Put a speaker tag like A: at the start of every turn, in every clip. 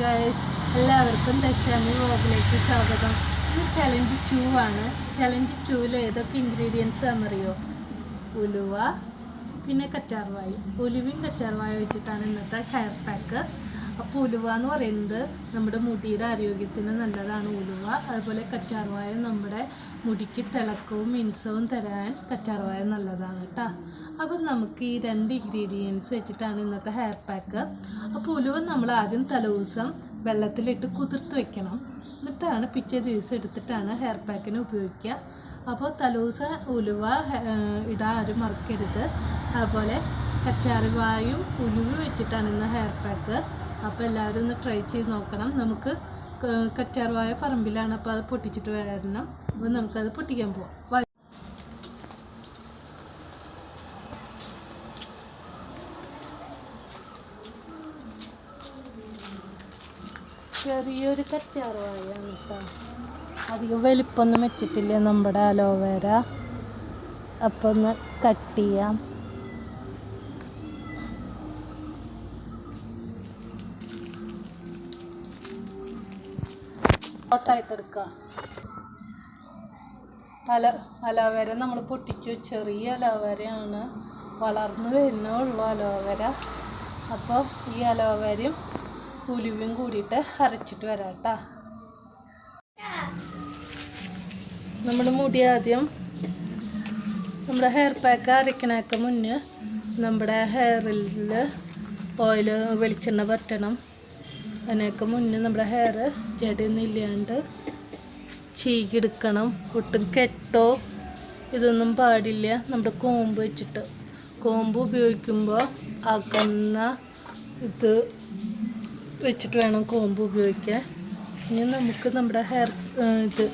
A: Guys, എല്ലാവർക്കും ദശാമി വ്ലോഗിലേക്ക് സ്വാഗതം. ഇത് ചലഞ്ച് 2 ആണ്. ചലഞ്ച് 2ൽ ഏതൊക്കെ ഇൻഗ്രീഡിയൻസ് ആണെന്നറിയോ? ഉലുവ, പിന്നെ കറ്റാർവാഴ. ഉലുവയും കറ്റാർവാഴ വെച്ചിട്ടാണ് ഇന്നത്തെ ഹെയർ പാക്ക്. അപ്പോൾ ഉലുവ എന്ന് പറയുന്നത് നമ്മുടെ മുടിയുടെ ആരോഗ്യത്തിന് നല്ലതാണ് ഉലുവ. അതുപോലെ കറ്റാർവാഴ നമ്മുടെ മുടിക്ക് തിളക്കവും മിനുസവും തരാൻ കറ്റാർവാഴ നല്ലതാണ് കേട്ടോ. അപ്പം നമുക്ക് ഈ 2 ഇൻഗ്രീഡിയൻസ് വെച്ചിട്ടാണ് ഇന്നത്തെ ഹെയർ പാക്ക്. അപ്പോൾ ഉലുവ നമ്മൾ ആദ്യം തലേദിവസം വെള്ളത്തിലിട്ട് കുതിർത്ത് വെക്കണം. എന്നിട്ടാണ് പിറ്റേ ദിവസം എടുത്തിട്ടാണ് ഹെയർ പാക്കിന് ഉപയോഗിക്കുക. അപ്പോൾ തലേദിവസം ഉലുവ ഇടാൻ ആരും മറക്കരുത്. അതുപോലെ കറ്റാർവാഴയും ഉലുവ വെച്ചിട്ടാണ് ഇന്ന് ഹെയർ പാക്ക്. അപ്പോൾ എല്ലാവരും ഒന്ന് ട്രൈ ചെയ്ത് നോക്കണം. നമുക്ക് കറ്റാർവാഴ പറമ്പിലാണ്, അപ്പോൾ അത് പൊട്ടിച്ചിട്ട് വരണം. അപ്പോൾ നമുക്കത് പൊട്ടിക്കാൻ പോവാം. ചെറിയൊരു കറ്റാർവാഴയാണ് കേട്ടോ, അധികം വലിപ്പമൊന്നും വെച്ചിട്ടില്ല നമ്മുടെ അലോവേര. അപ്പോൾ ഒന്ന് കട്ട് ചെയ്യാം. ായിട്ടെടുക്കുക. അലോവേര നമ്മൾ പൊട്ടിച്ചു. ചെറിയ അലോവേരയാണ്, വളർന്നു വരുന്നേ ഉള്ളൂ അലോവേര. അപ്പോൾ ഈ അലോവേരയും ഉലുവയും കൂടിയിട്ട് അരച്ചിട്ട് വരാം കേട്ടോ. നമ്മുടെ മുടി ആദ്യം നമ്മുടെ ഹെയർ പാക്ക് അരക്കണേക്ക് മുന്നേ നമ്മുടെ ഹെയറിൽ ഓയിൽ വെളിച്ചെണ്ണ പറ്റണം. അതിനൊക്കെ മുന്നേ നമ്മുടെ ഹെയർ ജടയൊന്നും ഇല്ലാണ്ട് ചീകിയെടുക്കണം. ഒട്ടും കെട്ടോ ഇതൊന്നും പാടില്ല. നമ്മുടെ കോമ്പ് വെച്ചിട്ട്, കോമ്പ് ഉപയോഗിക്കുമ്പോൾ അകന്ന ഇത് വെച്ചിട്ട് വേണം കോമ്പ് ഉപയോഗിക്കാൻ. ഇനി നമുക്ക് നമ്മുടെ ഹെയർ ഇത്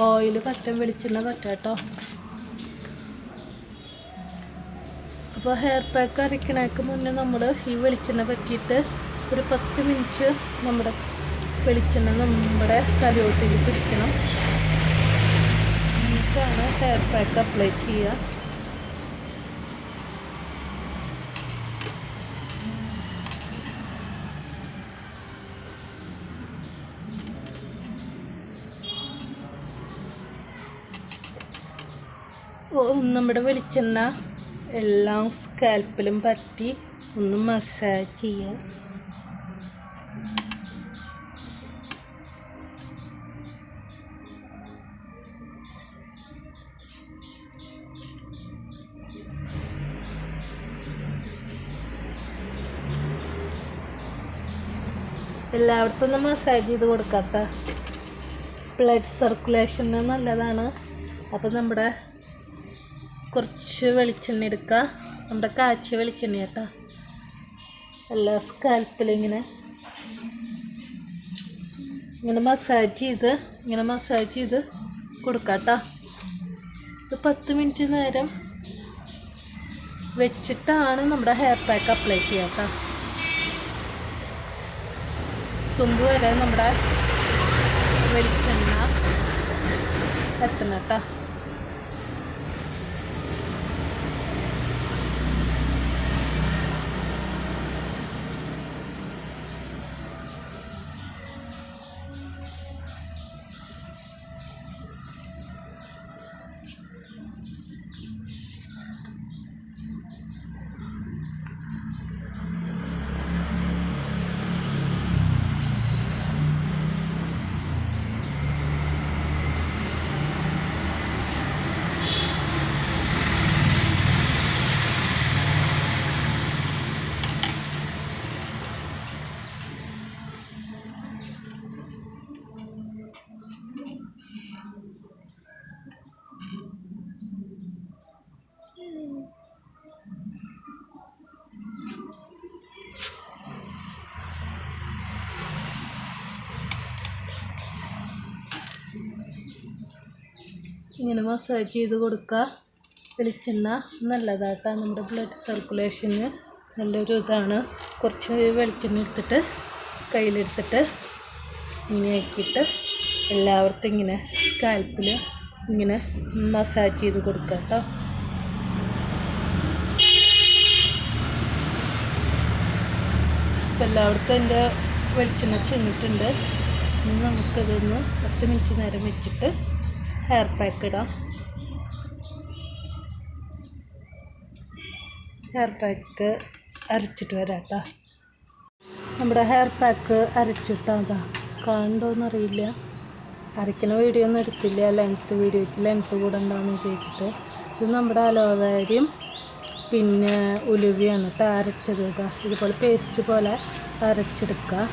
A: ഓയിൽ പറ്റാൻ വെളിച്ചെണ്ണ പറ്റാം കേട്ടോ. അപ്പോൾ ഹെയർ പാക്ക് അരക്കണേക്ക് മുന്നേ നമ്മൾ ഈ വെളിച്ചെണ്ണ പറ്റിയിട്ട് ഒരു 10 മിനിറ്റ് നമ്മുടെ വെളിച്ചെണ്ണ നമ്മുടെ തലയോട്ടിൽ പിടിക്കണം. എന്നിട്ടാണ് ഹെയർ പാക്ക് അപ്ലൈ ചെയ്യുക. നമ്മുടെ വെളിച്ചെണ്ണ എല്ലാം സ്കാൽപ്പിലും പറ്റി ഒന്ന് മസാജ് ചെയ്യുക. എല്ലായിടത്തും ഒന്ന് മസാജ് ചെയ്ത് കൊടുക്കാത്ത ബ്ലഡ് സർക്കുലേഷന് നല്ലതാണ്. അപ്പോൾ നമ്മുടെ കുറച്ച് വെളിച്ചെണ്ണ എടുക്കുക. നമ്മുടെ കാച്ചിയ വെളിച്ചെണ്ണ കേട്ടോ. എല്ലാ സ്കാൽപ്പിലും ഇങ്ങനെ മസാജ് ചെയ്ത് കൊടുക്കാം കേട്ടോ. ഇത് 10 മിനിറ്റ് നേരം വെച്ചിട്ടാണ് നമ്മുടെ ഹെയർ പാക്ക് അപ്ലൈ ചെയ്യുക കേട്ടോ. തുമ്പ് വരെ നമ്മുടെ വെളിച്ചെണ്ണ എത്തണം കേട്ടോ. ഇങ്ങനെ മസാജ് ചെയ്ത് കൊടുക്കുക. വെളിച്ചെണ്ണ നല്ലതാട്ടോ, നമ്മുടെ ബ്ലഡ് സർക്കുലേഷന് നല്ലൊരു ഇതാണ്. കുറച്ച് വെളിച്ചെണ്ണ എടുത്തിട്ട് കയ്യിലെടുത്തിട്ട് ഇങ്ങനെ ആക്കിയിട്ട് എല്ലാവർക്കും ഇങ്ങനെ സ്കാൽപ്പിൽ ഇങ്ങനെ മസാജ് ചെയ്ത് കൊടുക്കുക കേട്ടോ. എല്ലായിടത്തും എൻ്റെ വെളിച്ചെണ്ണ ചെന്നിട്ടുണ്ട്. ഇനി നമുക്കിതൊന്ന് 10 മിനിറ്റ് നേരം വെച്ചിട്ട് ഹെയർ പാക്ക് ഇടാം. ഹെയർ പാക്ക് അരച്ചിട്ട് വരാം കേട്ടോ. നമ്മുടെ ഹെയർ പാക്ക് അരച്ചിട്ടാ കാണണ്ടോന്നറിയില്ല. അരയ്ക്കുന്ന വീഡിയോ ഒന്നും എടുത്തില്ല, വീഡിയോയ്ക്ക് ലെങ്ത്ത് കൂടെ ഉണ്ടാകുമെന്ന് ചോദിച്ചിട്ട്. ഇത് നമ്മുടെ അലോവേരയും പിന്നെ ഉലുവയാണ് കേട്ടോ അരച്ചത്. ഇതുപോലെ പേസ്റ്റ് പോലെ അരച്ചെടുക്കുക.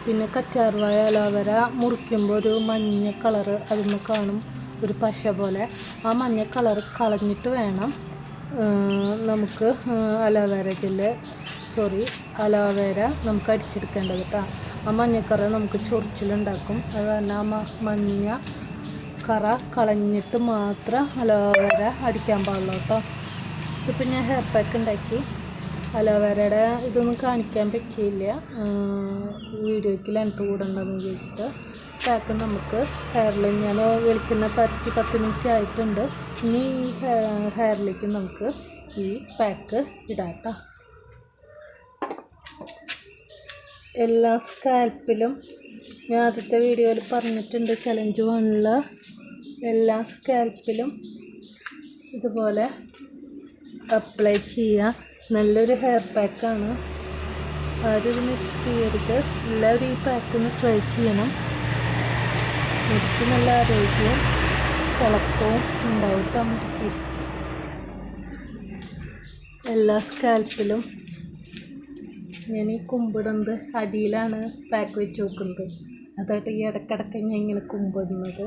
A: പിന്നെ കറ്റാർവാഴ അലോവേര മുറിക്കുമ്പോൾ ഒരു മഞ്ഞ കളറ് അതിന് കാണും, ഒരു പശ പോലെ. ആ മഞ്ഞ കളറ് കളഞ്ഞിട്ട് വേണം നമുക്ക് അലോവേര നമുക്ക് അടിച്ചെടുക്കേണ്ടത് കേട്ടോ. ആ മഞ്ഞക്കറ നമുക്ക് ചൊറിച്ചിലുണ്ടാക്കും. അത് കാരണം ആ മഞ്ഞ കറ കളഞ്ഞിട്ട് മാത്രം അലോവേര അടിക്കാൻ പാടുള്ളൂ കേട്ടോ. ഇതിപ്പോൾ ഞാൻ ഹെയർ പാക്ക് ഉണ്ടാക്കി. അലോവേരയുടെ ഇതൊന്നും കാണിക്കാൻ പറ്റിയില്ല, വീഡിയോയ്ക്ക് ലെങ്ത്ത് കൂടണ്ടെന്ന് ചോദിച്ചിട്ട്. പാക്ക് നമുക്ക് ഹെയറിൽ ഞാൻ വെളിച്ചെണ്ണ പറ്റി 10 മിനിറ്റ് ആയിട്ടുണ്ട്. ഇനി ഈ ഹെയറിലേക്ക് നമുക്ക് ഈ പാക്ക് ഇടാം കേട്ടോ. എല്ലാ സ്കാൽപ്പിലും ഞാൻ ആദ്യത്തെ വീഡിയോയിൽ പറഞ്ഞിട്ടുണ്ട്, ചലഞ്ച് 1 എല്ലാ സ്കാൽപ്പിലും ഇതുപോലെ അപ്ലൈ ചെയ്യുക. നല്ലൊരു ഹെയർ പാക്കാണ്, ആരും ഇത് മിസ് ചെയ്യരുത്. എല്ലാവരും ഈ പാക്കൊന്ന് ട്രൈ ചെയ്യണം. എനിക്ക് നല്ല ആരോഗ്യവും തിളക്കവും ഉണ്ടാവും. മുടിക്ക് എല്ലാ സ്കാൽപ്പിലും ഞാൻ ഈ കുമ്പിടുന്നത് അടിയിലാണ് പാക്ക് വെച്ച് നോക്കുന്നത്. അതായിട്ട് ഈ ഇടയ്ക്കിടയ്ക്ക് ഞാൻ ഇങ്ങനെ കുമ്പിടുന്നത്.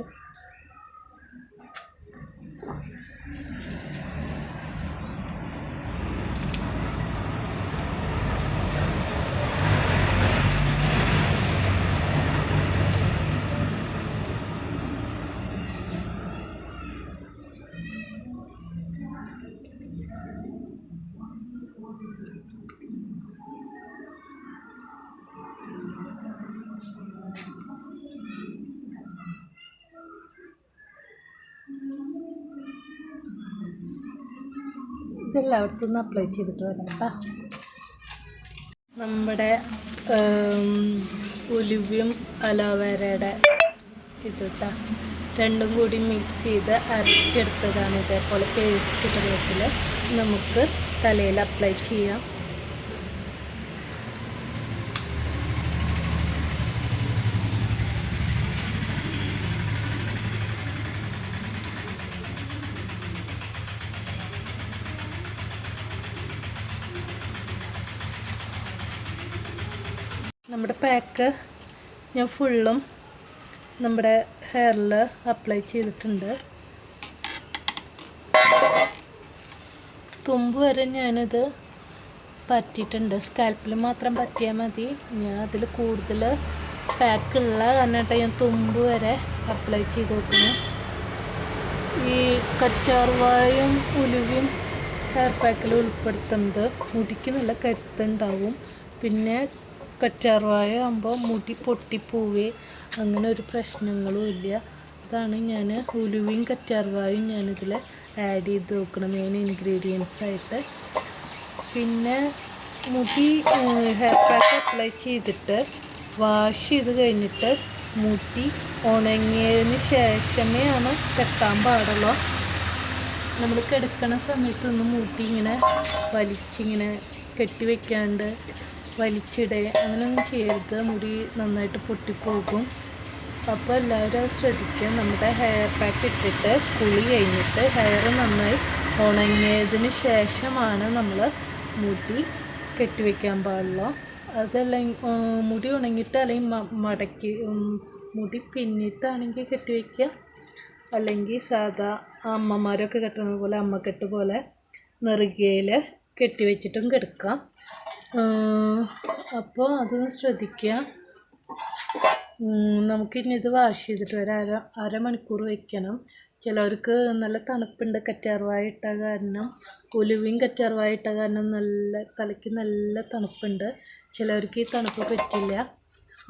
A: ഇതെല്ലായിടത്തും നിന്ന് അപ്ലൈ ചെയ്തിട്ട് വരാം കേട്ടോ. നമ്മുടെ ഉലുവയും അലോവേരയുടെ ഇതിട്ടാ രണ്ടും കൂടി മിക്സ് ചെയ്ത് അരച്ചെടുത്തതാണ്. ഇതേപോലെ പേസ്റ്റ് രൂപത്തിൽ നമുക്ക് തലയിൽ അപ്ലൈ ചെയ്യാം. നമ്മുടെ പാക്ക് ഞാൻ ഫുള്ളും നമ്മുടെ ഹെയറിൽ അപ്ലൈ ചെയ്തിട്ടുണ്ട്. തുമ്പ് വരെ ഞാനിത് പറ്റിയിട്ടുണ്ട്. സ്കാൽപ്പിൽ മാത്രം പറ്റിയാൽ മതി. ഞാൻ അതിൽ കൂടുതൽ പാക്കുള്ള കാരണമായിട്ട് ഞാൻ തുമ്പ് വരെ അപ്ലൈ ചെയ്ത് നോക്കുന്നു. ഈ കറ്റാർവാഴയും ഉലുവയും ഹെയർ പാക്കിൽ ഉൾപ്പെടുത്തുന്നത് മുടിക്ക് നല്ല കരുത്തുണ്ടാവും. പിന്നെ കറ്റാർവാഴ ആകുമ്പോൾ മുടി പൊട്ടിപ്പോവേ അങ്ങനെ ഒരു പ്രശ്നങ്ങളും ഇല്ല. അതാണ് ഞാൻ ഉലുവയും കറ്റാർവാഴയും ഞാനിതിൽ ആഡ് ചെയ്ത് നോക്കണം മെയിൻ ഇൻഗ്രീഡിയൻസ് ആയിട്ട്. പിന്നെ മുടി ഹെയർ പാക്ക് അപ്ലൈ ചെയ്തിട്ട് വാഷ് ചെയ്ത് കഴിഞ്ഞിട്ട് മുടി ഉണങ്ങിയതിന് ശേഷമേ ആണ് കെട്ടാൻ പാടുള്ളൂ. നമ്മൾ കിടക്കണ സമയത്തൊന്നും മുടി ഇങ്ങനെ വലിച്ചിങ്ങനെ കെട്ടി വയ്ക്കാണ്ട് വലിച്ചിടുക അങ്ങനെയൊന്നും ചെയ്യരുത്. മുടി നന്നായിട്ട് പൊട്ടിപ്പോകും. അപ്പോൾ എല്ലാവരും അത് ശ്രദ്ധിക്കുക. നമ്മുടെ ഹെയർ പാക്ക് ഇട്ടിട്ട് കുളി കഴിഞ്ഞിട്ട് ഹെയർ നന്നായി ഉണങ്ങിയതിന് ശേഷമാണ് നമ്മൾ മുടി കെട്ടിവെക്കാൻ പാടുള്ളൂ. അതല്ലെങ്കിൽ മുടി ഉണങ്ങിയിട്ട് അല്ലെങ്കിൽ മടക്കി മുടി പിന്നിട്ടാണെങ്കിൽ കെട്ടിവെക്കുക. അല്ലെങ്കിൽ സാധാ അമ്മമാരൊക്കെ കെട്ടുന്നത് പോലെ അമ്മക്കെട്ട് പോലെ നെറുകയിൽ കെട്ടിവെച്ചിട്ടും കിടക്കാം. അപ്പോൾ അതൊന്ന് ശ്രദ്ധിക്കുക. നമുക്കിനി ഇത് വാഷ് ചെയ്തിട്ട് അരമണിക്കൂർ വയ്ക്കണം. ചിലവർക്ക് നല്ല തണുപ്പുണ്ട് കറ്റാർവാഴ ഇട്ട കാരണം, ഉലുവയും കറ്റാർവാഴ ഇട്ട കാരണം നല്ല തലയ്ക്ക് നല്ല തണുപ്പുണ്ട്. ചിലവർക്ക് ഈ തണുപ്പ് പറ്റില്ല.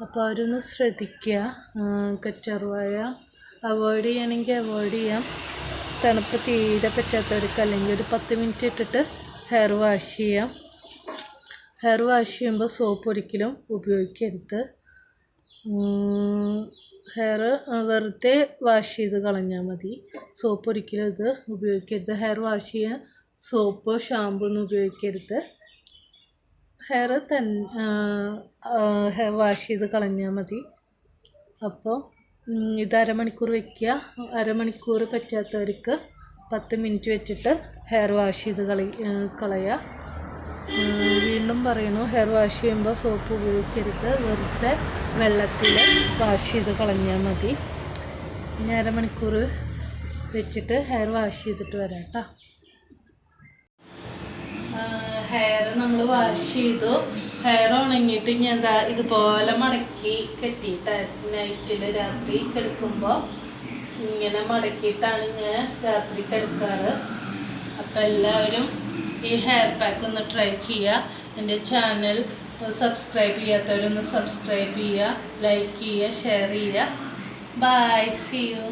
A: അപ്പോൾ അവരൊന്ന് ശ്രദ്ധിക്കുക. കറ്റാർവാഴ അവോയ്ഡ് ചെയ്യണമെങ്കിൽ അവോയ്ഡ് ചെയ്യാം. തണുപ്പ് തീരെ പറ്റാത്തവർക്ക് അല്ലെങ്കിൽ ഒരു 10 മിനിറ്റ് ഇട്ടിട്ട് ഹെയർ വാഷ് ചെയ്യാം. ഹെയർ വാഷ് ചെയ്യുമ്പോൾ സോപ്പ് ഒരിക്കലും ഉപയോഗിക്കരുത്. ഹെയർ വെറുതെ വാഷ് ചെയ്ത് കളഞ്ഞാൽ മതി. സോപ്പ് ഒരിക്കലും ഇത് ഉപയോഗിക്കരുത്. ഹെയർ വാഷ് ചെയ്യാൻ സോപ്പോ ഷാമ്പൂ ഒന്നും ഉപയോഗിക്കരുത്. ഹെയർ ഹെയർ വാഷ് ചെയ്ത് കളഞ്ഞാൽ മതി. അപ്പോൾ ഇത് അരമണിക്കൂർ വയ്ക്കുക. അരമണിക്കൂർ പറ്റാത്തവർക്ക് 10 മിനിറ്റ് വെച്ചിട്ട് ഹെയർ വാഷ് ചെയ്ത് കളയുക. വീണ്ടും പറയുന്നു, ഹെയർ വാഷ് ചെയ്യുമ്പോൾ സോപ്പ് ഉപയോഗിക്കരുത്. വെറുതെ വെള്ളത്തിൽ വാഷ് ചെയ്ത് കളഞ്ഞാൽ മതി. ഇനി അരമണിക്കൂർ വെച്ചിട്ട് ഹെയർ വാഷ് ചെയ്തിട്ട് വരാം കേട്ടോ. ഹെയർ നമ്മൾ വാഷ് ചെയ്തു. ഹെയർ ഉണങ്ങിയിട്ട് ഞാൻ ഇതുപോലെ മടക്കി കെട്ടിയിട്ട് നൈറ്റിൽ രാത്രി കിടക്കുമ്പോൾ ഇങ്ങനെ മടക്കിയിട്ടാണ് ഞാൻ രാത്രി കിടക്കാറ്. അപ്പം എല്ലാവരും ഈ ഹെയർ പാക്ക് ഒന്ന് ട്രൈ ചെയ്യുക. എൻ്റെ ചാനൽ സബ്സ്ക്രൈബ് ചെയ്യാത്തവരൊന്ന് സബ്സ്ക്രൈബ് ചെയ്യുക, ലൈക്ക് ചെയ്യുക, ഷെയർ ചെയ്യുക. Bye, see U.